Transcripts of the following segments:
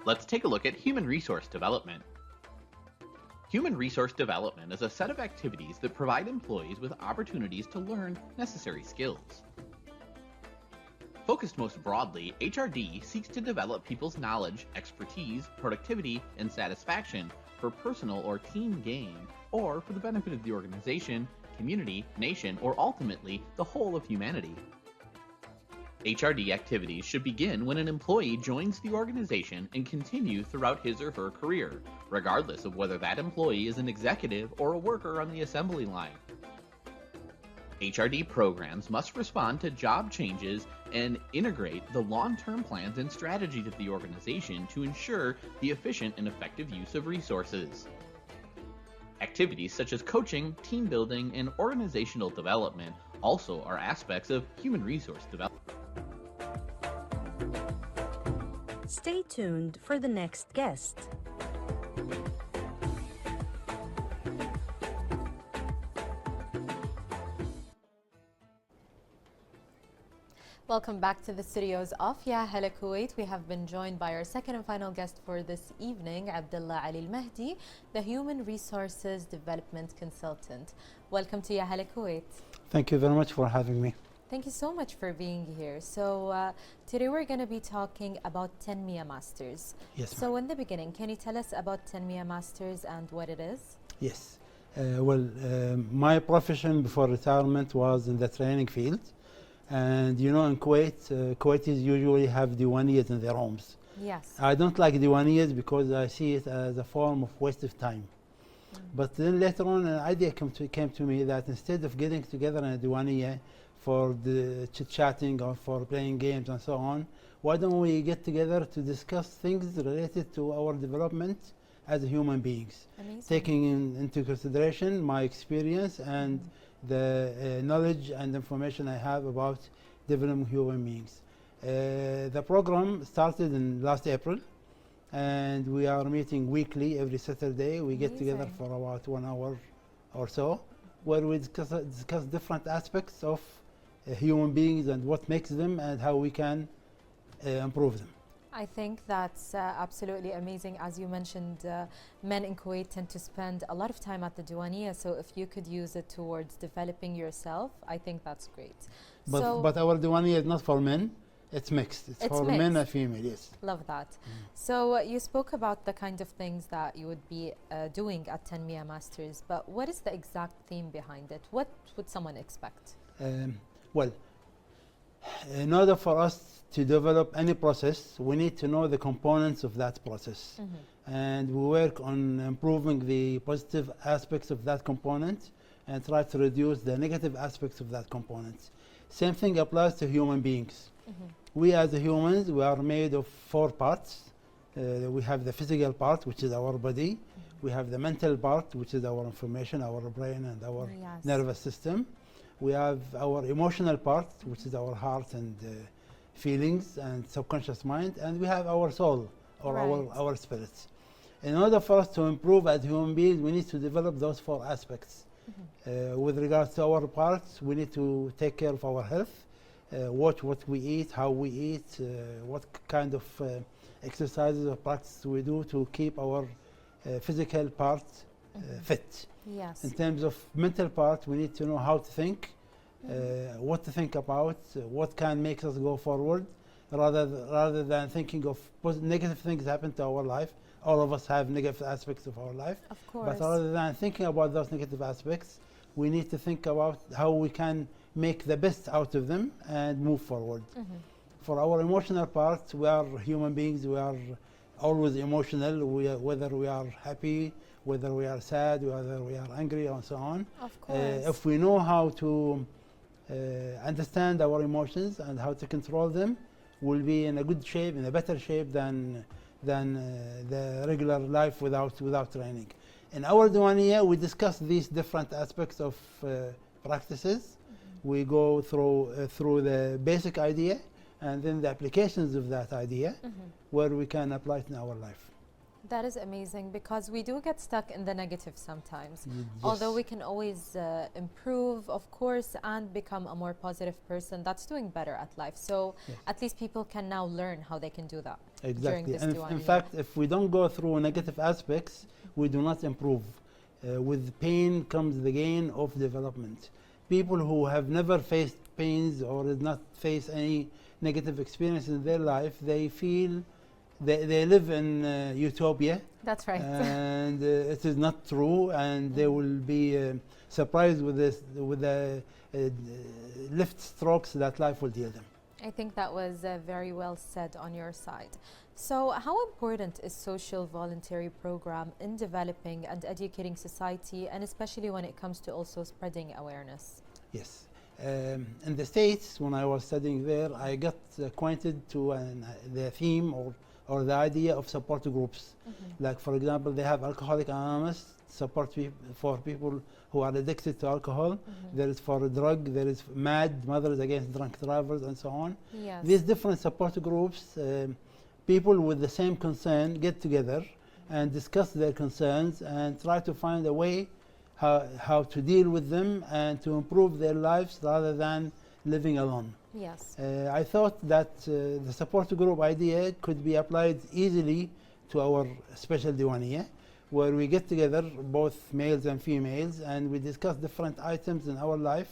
Let's take a look at human resource development. Human resource development is a set of activities that provide employees with opportunities to learn necessary skills. Focused most broadly, HRD seeks to develop people's knowledge, expertise, productivity, and satisfaction for personal or team gain, or for the benefit of the organization, community, nation, or ultimately the whole of humanity. HRD activities should begin when an employee joins the organization and continue throughout his or her career, regardless of whether that employee is an executive or a worker on the assembly line. HRD programs must respond to job changes and integrate the long-term plans and strategies of the organization to ensure the efficient and effective use of resources. Activities such as coaching, team building, and organizational development also are aspects of human resource development. Stay tuned for the next guest. Welcome back to the studios of Ya Hala Kuwait. We have been joined by our second and final guest for this evening, Abdullah Ali Al-Mahdi, the Human Resources Development Consultant. Welcome to Ya Hala Kuwait. Thank you very much for having me. Thank you so much for being here. So today we're going to be talking about Tanmya.Masters. Yes. So in the beginning, can you tell us about Tanmya.Masters and what it is? Yes. My profession before retirement was in the training field. And you know, in Kuwait, Kuwaitis usually have diwaniyas in their homes. Yes. I don't like diwaniyas because I see it as a form of waste of time. But then later on, an idea came to me that instead of getting together in a diwaniya for the chit-chatting or for playing games and so on, why don't we get together to discuss things related to our development as human beings? Amazing. Taking into consideration my experience and the knowledge and information I have about developing human beings. The program started in last April, and we are meeting weekly every Saturday. We get together for about 1 hour or so, where we discuss different aspects of human beings and what makes them and how we can improve them. I think that's absolutely amazing. As you mentioned, men in Kuwait tend to spend a lot of time at the Diwaniya, so if you could use it towards developing yourself, I think that's great. But our Diwaniya is not for men, it's mixed. It's for mixed. Men and female, yes. Love that. So you spoke about the kind of things that you would be doing at Tanmya.Masters, but what is the exact theme behind it? What would someone expect? In order for us to develop any process, we need to know the components of that process. And we work on improving the positive aspects of that component and try to reduce the negative aspects of that component. Same thing applies to human beings. We as humans, we are made of 4 parts. We have the physical part, which is our body. We have the mental part, which is our information, our brain and our nervous system. We have our emotional part, which is our heart and feelings and subconscious mind. And we have our soul, or our spirits. In order for us to improve as human beings, we need to develop those 4 aspects. With regards to our parts, we need to take care of our health, watch what we eat, how we eat, what kind of exercises or practices we do to keep our physical part fit. Yes. In terms of mental part, we need to know how to think, what to think about, what can make us go forward, rather than thinking of negative things happen to our life. All of us have negative aspects of our life. Of course. But rather than thinking about those negative aspects, we need to think about how we can make the best out of them and move forward. For our emotional part, we are human beings. We are always emotional, whether we are happy, whether we are sad, whether we are angry, and so on. Of course. If we know how to understand our emotions and how to control them, we'll be in a good shape, in a better shape than the regular life without training. In our Diwaniya, we discuss these different aspects of practices. We go through the basic idea and then the applications of that idea, where we can apply it in our life. That is amazing because we do get stuck in the negative sometimes. Yes. Although we can always improve, of course, and become a more positive person, that's doing better at life. So Yes. at least people can now learn how they can do that during Exactly. this And in Diwani. fact, if we don't go through negative aspects, we do not improve. With pain comes the gain of development. People who have never faced pains or did not face any negative experience in their life, they feel they live in utopia, That's right. and it is not true, and they will be surprised with the lift strokes that life will deal them. I think that was very well said on your side. So how important is social voluntary program in developing and educating society, and especially when it comes to also spreading awareness? Yes. In the States, when I was studying there, I got acquainted to the theme or the idea of support groups. Like, for example, they have Alcoholic Anonymous, support for people who are addicted to alcohol. There is for drug, there is MAD, Mothers Against Drunk Drivers, and so on. Yes. These different support groups, people with the same concern get together and discuss their concerns and try to find a way how to deal with them and to improve their lives rather than living alone. Yes. I thought that the support group idea could be applied easily to our special Diwaniyah, where we get together, both males and females, and we discuss different items in our life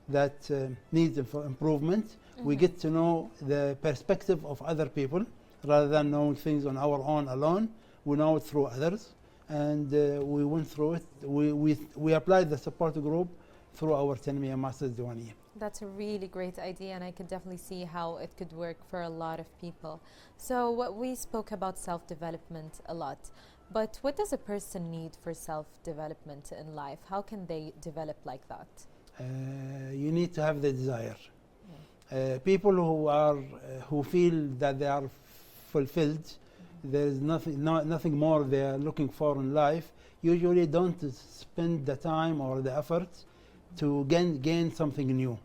that need improvement. We get to know the perspective of other people rather than knowing things on our own alone. We know it through others, and we went through it. We applied the support group through our Tanmya.Masters Diwaniyah. That's a really great idea, and I could definitely see how it could work for a lot of people. So we spoke about self-development a lot, but what does a person need for self-development in life? How can they develop like that? You need to have the desire. People who feel that they are fulfilled, there is nothing more they are looking for in life, usually don't spend the time or the effort to gain something new.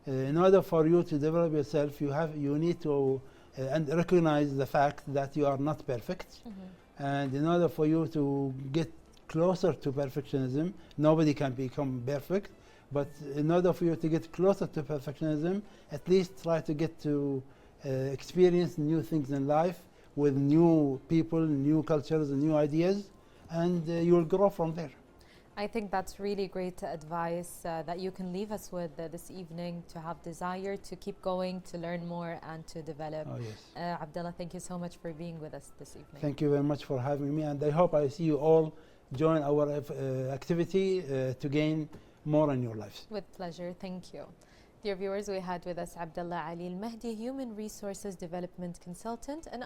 In order for you to develop yourself, you need to and recognize the fact that you are not perfect. And in order for you to get closer to perfectionism, nobody can become perfect, but in order for you to get closer to perfectionism, at least try to get to experience new things in life with new people, new cultures, and new ideas, and you will grow from there. I think that's really great advice that you can leave us with this evening, to have desire to keep going, to learn more, and to develop. Oh, yes. Abdullah, thank you so much for being with us this evening. Thank you very much for having me, and I hope I see you all join our activity to gain more in your lives. With pleasure, thank you. Dear viewers, we had with us Abdullah Ali Al Mahdi, Human Resources Development Consultant, and